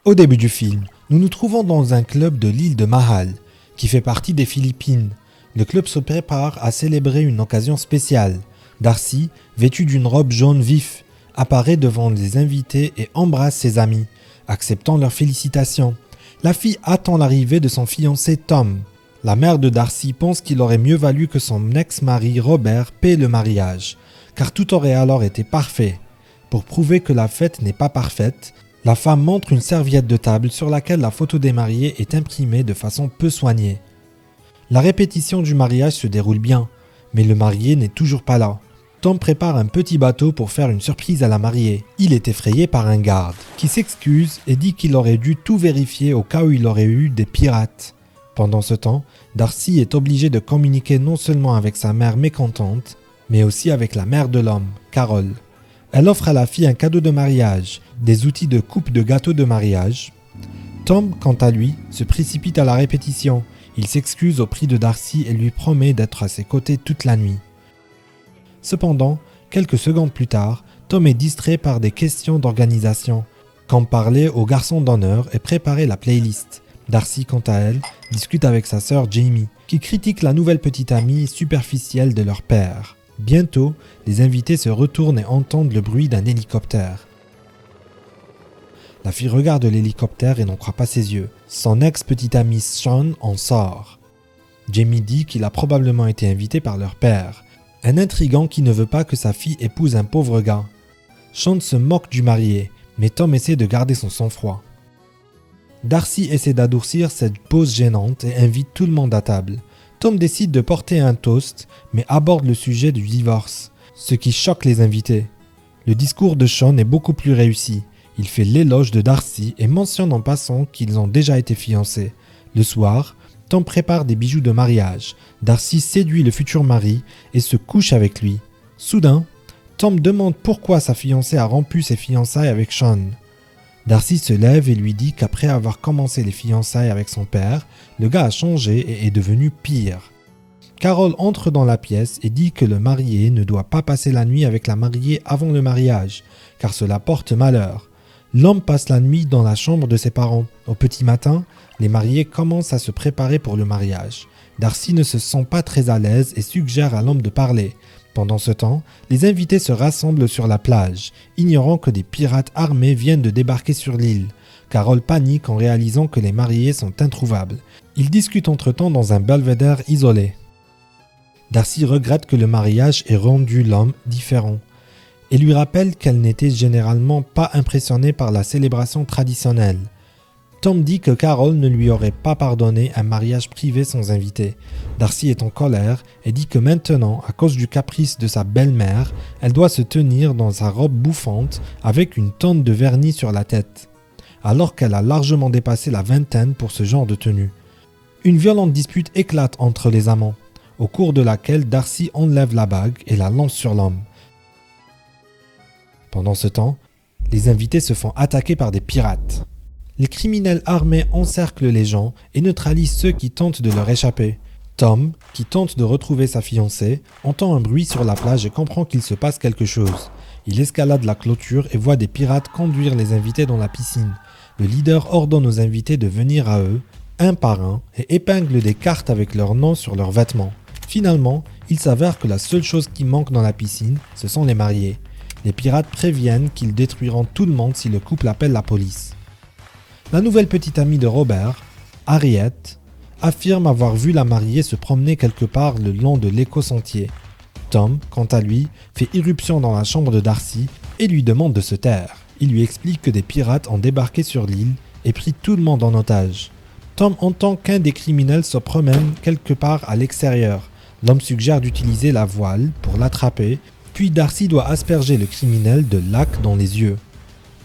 Au début du film, nous nous trouvons dans un club de l'île de Mahal, qui fait partie des Philippines. Le club se prépare à célébrer une occasion spéciale. Darcy, vêtue d'une robe jaune vif, apparaît devant les invités et embrasse ses amis, acceptant leurs félicitations. La fille attend l'arrivée de son fiancé Tom. La mère de Darcy pense qu'il aurait mieux valu que son ex-mari Robert paie le mariage, car tout aurait alors été parfait. Pour prouver que la fête n'est pas parfaite, la femme montre une serviette de table sur laquelle la photo des mariés est imprimée de façon peu soignée. La répétition du mariage se déroule bien, mais le marié n'est toujours pas là. Tom prépare un petit bateau pour faire une surprise à la mariée. Il est effrayé par un garde, qui s'excuse et dit qu'il aurait dû tout vérifier au cas où il aurait eu des pirates. Pendant ce temps, Darcy est obligé de communiquer non seulement avec sa mère mécontente, mais aussi avec la mère de l'homme, Carol. Elle offre à la fille un cadeau de mariage, des outils de coupe de gâteau de mariage. Tom, quant à lui, se précipite à la répétition. Il s'excuse au prix de Darcy et lui promet d'être à ses côtés toute la nuit. Cependant, quelques secondes plus tard, Tom est distrait par des questions d'organisation, comme parler au garçon d'honneur et préparer la playlist. Darcy, quant à elle, discute avec sa sœur Jamie, qui critique la nouvelle petite amie superficielle de leur père. Bientôt, les invités se retournent et entendent le bruit d'un hélicoptère. La fille regarde l'hélicoptère et n'en croit pas ses yeux. Son ex-petit ami Sean en sort. Jamie dit qu'il a probablement été invité par leur père, un intrigant qui ne veut pas que sa fille épouse un pauvre gars. Sean se moque du marié, mais Tom essaie de garder son sang-froid. Darcy essaie d'adoucir cette pause gênante et invite tout le monde à table. Tom décide de porter un toast, mais aborde le sujet du divorce, ce qui choque les invités. Le discours de Sean est beaucoup plus réussi. Il fait l'éloge de Darcy et mentionne en passant qu'ils ont déjà été fiancés. Le soir, Tom prépare des bijoux de mariage. Darcy séduit le futur mari et se couche avec lui. Soudain, Tom demande pourquoi sa fiancée a rompu ses fiançailles avec Sean. Darcy se lève et lui dit qu'après avoir commencé les fiançailles avec son père, le gars a changé et est devenu pire. Carol entre dans la pièce et dit que le marié ne doit pas passer la nuit avec la mariée avant le mariage, car cela porte malheur. L'homme passe la nuit dans la chambre de ses parents. Au petit matin, les mariés commencent à se préparer pour le mariage. Darcy ne se sent pas très à l'aise et suggère à l'homme de parler. Pendant ce temps, les invités se rassemblent sur la plage, ignorant que des pirates armés viennent de débarquer sur l'île. Carol panique en réalisant que les mariés sont introuvables. Ils discutent entre-temps dans un belvédère isolé. Darcy regrette que le mariage ait rendu l'homme différent et lui rappelle qu'elle n'était généralement pas impressionnée par la célébration traditionnelle. Tom dit que Carol ne lui aurait pas pardonné un mariage privé sans invité. Darcy est en colère et dit que maintenant, à cause du caprice de sa belle-mère, elle doit se tenir dans sa robe bouffante avec une tonne de vernis sur la tête, alors qu'elle a largement dépassé la vingtaine pour ce genre de tenue. Une violente dispute éclate entre les amants, au cours de laquelle Darcy enlève la bague et la lance sur l'homme. Pendant ce temps, les invités se font attaquer par des pirates. Les criminels armés encerclent les gens et neutralisent ceux qui tentent de leur échapper. Tom, qui tente de retrouver sa fiancée, entend un bruit sur la plage et comprend qu'il se passe quelque chose. Il escalade la clôture et voit des pirates conduire les invités dans la piscine. Le leader ordonne aux invités de venir à eux, un par un, et épingle des cartes avec leur nom sur leurs vêtements. Finalement, il s'avère que la seule chose qui manque dans la piscine, ce sont les mariés. Les pirates préviennent qu'ils détruiront tout le monde si le couple appelle la police. La nouvelle petite amie de Robert, Harriet, affirme avoir vu la mariée se promener quelque part le long de l'éco-sentier. Tom, quant à lui, fait irruption dans la chambre de Darcy et lui demande de se taire. Il lui explique que des pirates ont débarqué sur l'île et pris tout le monde en otage. Tom entend qu'un des criminels se promène quelque part à l'extérieur. L'homme suggère d'utiliser la voile pour l'attraper, puis Darcy doit asperger le criminel de lac dans les yeux.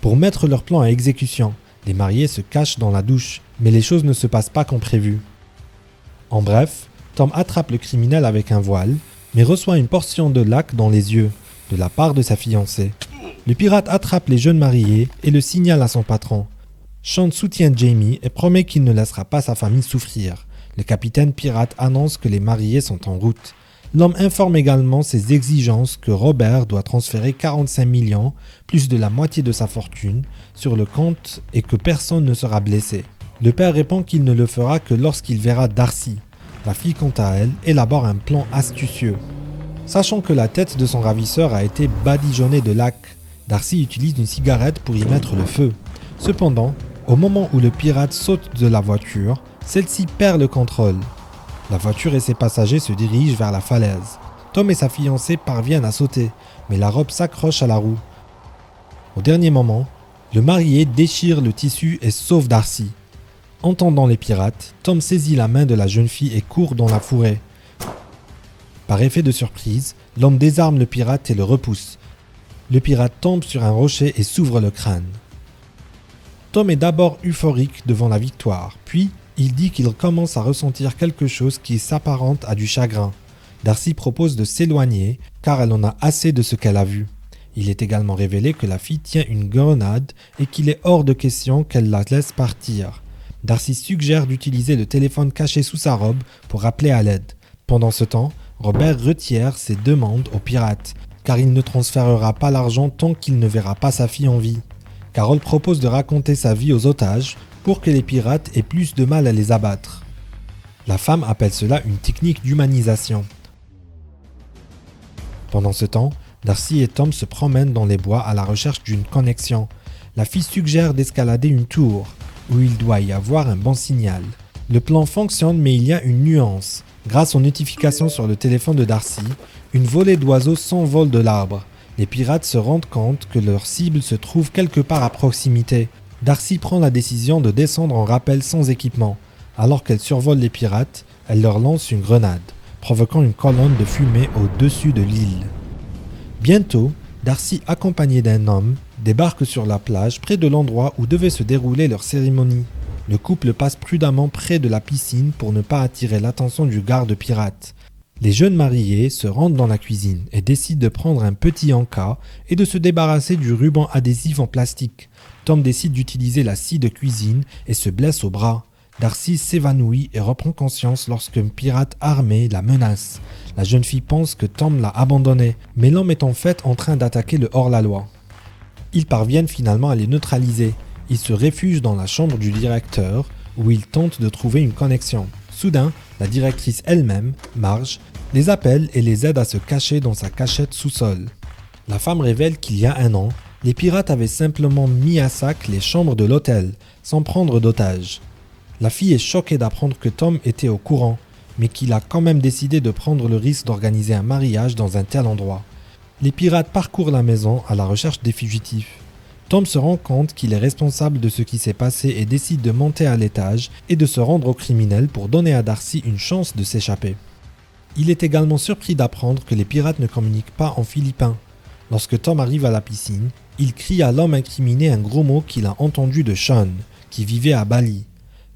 Pour mettre leur plan à exécution, les mariés se cachent dans la douche, mais les choses ne se passent pas comme prévu. En bref, Tom attrape le criminel avec un voile, mais reçoit une portion de lac dans les yeux, de la part de sa fiancée. Le pirate attrape les jeunes mariés et le signale à son patron. Sean soutient Jamie et promet qu'il ne laissera pas sa famille souffrir. Le capitaine pirate annonce que les mariés sont en route. L'homme informe également ses exigences que Robert doit transférer 45 millions, plus de la moitié de sa fortune, sur le compte et que personne ne sera blessé. Le père répond qu'il ne le fera que lorsqu'il verra Darcy. La fille, quant à elle, élabore un plan astucieux. Sachant que la tête de son ravisseur a été badigeonnée de lac, Darcy utilise une cigarette pour y mettre le feu. Cependant, au moment où le pirate saute de la voiture, celle-ci perd le contrôle. La voiture et ses passagers se dirigent vers la falaise. Tom et sa fiancée parviennent à sauter, mais la robe s'accroche à la roue. Au dernier moment, le marié déchire le tissu et sauve Darcy. Entendant les pirates, Tom saisit la main de la jeune fille et court dans la forêt. Par effet de surprise, l'homme désarme le pirate et le repousse. Le pirate tombe sur un rocher et s'ouvre le crâne. Tom est d'abord euphorique devant la victoire, puis il dit qu'il commence à ressentir quelque chose qui s'apparente à du chagrin. Darcy propose de s'éloigner car elle en a assez de ce qu'elle a vu. Il est également révélé que la fille tient une grenade et qu'il est hors de question qu'elle la laisse partir. Darcy suggère d'utiliser le téléphone caché sous sa robe pour appeler à l'aide. Pendant ce temps, Robert retire ses demandes aux pirates car il ne transférera pas l'argent tant qu'il ne verra pas sa fille en vie. Carol propose de raconter sa vie aux otages pour que les pirates aient plus de mal à les abattre. La femme appelle cela une technique d'humanisation. Pendant ce temps, Darcy et Tom se promènent dans les bois à la recherche d'une connexion. La fille suggère d'escalader une tour, où il doit y avoir un bon signal. Le plan fonctionne mais il y a une nuance. Grâce aux notifications sur le téléphone de Darcy, une volée d'oiseaux s'envole de l'arbre. Les pirates se rendent compte que leur cible se trouve quelque part à proximité. Darcy prend la décision de descendre en rappel sans équipement. Alors qu'elle survole les pirates, elle leur lance une grenade, provoquant une colonne de fumée au-dessus de l'île. Bientôt, Darcy, accompagné d'un homme, débarque sur la plage près de l'endroit où devait se dérouler leur cérémonie. Le couple passe prudemment près de la piscine pour ne pas attirer l'attention du garde pirate. Les jeunes mariés se rendent dans la cuisine et décident de prendre un petit en-cas et de se débarrasser du ruban adhésif en plastique. Tom décide d'utiliser la scie de cuisine et se blesse au bras. Darcy s'évanouit et reprend conscience lorsqu'un pirate armé la menace. La jeune fille pense que Tom l'a abandonnée, mais l'homme est en fait en train d'attaquer le hors-la-loi. Ils parviennent finalement à les neutraliser. Ils se réfugient dans la chambre du directeur où ils tentent de trouver une connexion. Soudain, la directrice elle-même, Marge, les appelle et les aide à se cacher dans sa cachette sous-sol. La femme révèle qu'il y a un an, les pirates avaient simplement mis à sac les chambres de l'hôtel, sans prendre d'otages. La fille est choquée d'apprendre que Tom était au courant, mais qu'il a quand même décidé de prendre le risque d'organiser un mariage dans un tel endroit. Les pirates parcourent la maison à la recherche des fugitifs. Tom se rend compte qu'il est responsable de ce qui s'est passé et décide de monter à l'étage et de se rendre au criminel pour donner à Darcy une chance de s'échapper. Il est également surpris d'apprendre que les pirates ne communiquent pas en philippin. Lorsque Tom arrive à la piscine, il crie à l'homme incriminé un gros mot qu'il a entendu de Sean, qui vivait à Bali.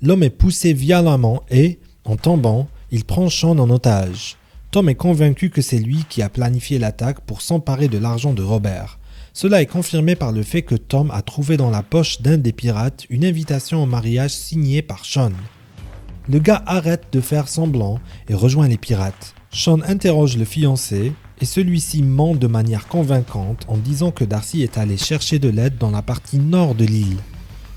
L'homme est poussé violemment et, en tombant, il prend Sean en otage. Tom est convaincu que c'est lui qui a planifié l'attaque pour s'emparer de l'argent de Robert. Cela est confirmé par le fait que Tom a trouvé dans la poche d'un des pirates une invitation au mariage signée par Sean. Le gars arrête de faire semblant et rejoint les pirates. Sean interroge le fiancé et celui-ci ment de manière convaincante en disant que Darcy est allé chercher de l'aide dans la partie nord de l'île.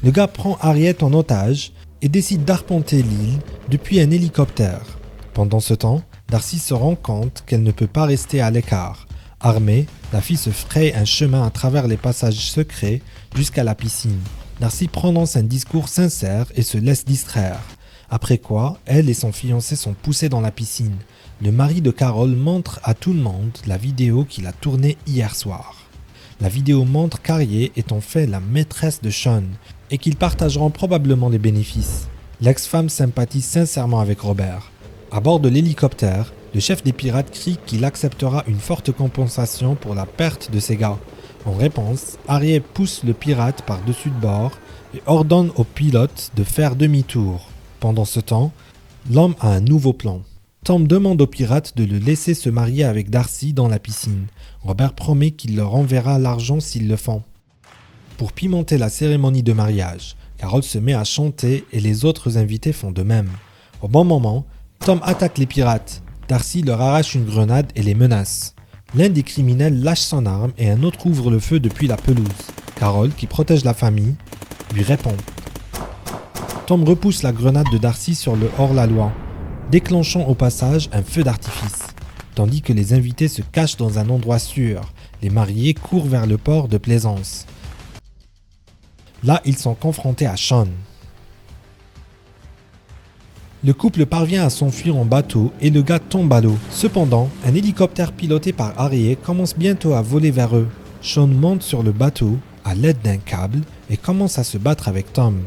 Le gars prend Harriet en otage et décide d'arpenter l'île depuis un hélicoptère. Pendant ce temps, Darcy se rend compte qu'elle ne peut pas rester à l'écart. Armée, la fille se fraye un chemin à travers les passages secrets jusqu'à la piscine. Darcy prononce un discours sincère et se laisse distraire. Après quoi, elle et son fiancé sont poussés dans la piscine. Le mari de Carol montre à tout le monde la vidéo qu'il a tournée hier soir. La vidéo montre qu'Harriet est en fait la maîtresse de Sean et qu'ils partageront probablement les bénéfices. L'ex-femme sympathise sincèrement avec Robert. À bord de l'hélicoptère, le chef des pirates crie qu'il acceptera une forte compensation pour la perte de ses gars. En réponse, Harriet pousse le pirate par-dessus de bord et ordonne au pilote de faire demi-tour. Pendant ce temps, l'homme a un nouveau plan. Tom demande au pirate de le laisser se marier avec Darcy dans la piscine. Robert promet qu'il leur enverra l'argent s'ils le font. Pour pimenter la cérémonie de mariage, Carol se met à chanter et les autres invités font de même. Au bon moment, Tom attaque les pirates. Darcy leur arrache une grenade et les menace. L'un des criminels lâche son arme et un autre ouvre le feu depuis la pelouse. Carol, qui protège la famille, lui répond. Tom repousse la grenade de Darcy sur le hors-la-loi, déclenchant au passage un feu d'artifice. Tandis que les invités se cachent dans un endroit sûr, les mariés courent vers le port de Plaisance. Là, ils sont confrontés à Sean. Le couple parvient à s'enfuir en bateau et le gars tombe à l'eau. Cependant, un hélicoptère piloté par Harriet commence bientôt à voler vers eux. Sean monte sur le bateau à l'aide d'un câble et commence à se battre avec Tom.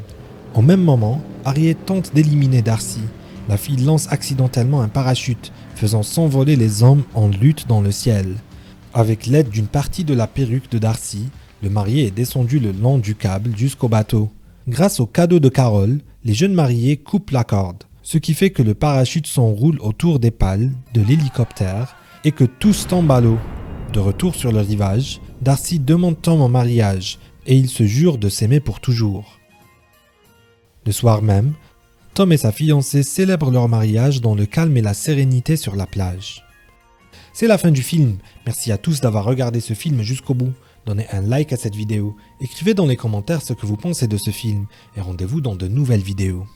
Au même moment, Harriet tente d'éliminer Darcy. La fille lance accidentellement un parachute, faisant s'envoler les hommes en lutte dans le ciel. Avec l'aide d'une partie de la perruque de Darcy, le marié est descendu le long du câble jusqu'au bateau. Grâce au cadeau de Carol, les jeunes mariés coupent la corde, ce qui fait que le parachute s'enroule autour des pales de l'hélicoptère et que tous tombent à l'eau. De retour sur le rivage, Darcy demande Tom en mariage et ils se jurent de s'aimer pour toujours. Le soir même, Tom et sa fiancée célèbrent leur mariage dans le calme et la sérénité sur la plage. C'est la fin du film. Merci à tous d'avoir regardé ce film jusqu'au bout. Donnez un like à cette vidéo, écrivez dans les commentaires ce que vous pensez de ce film et rendez-vous dans de nouvelles vidéos.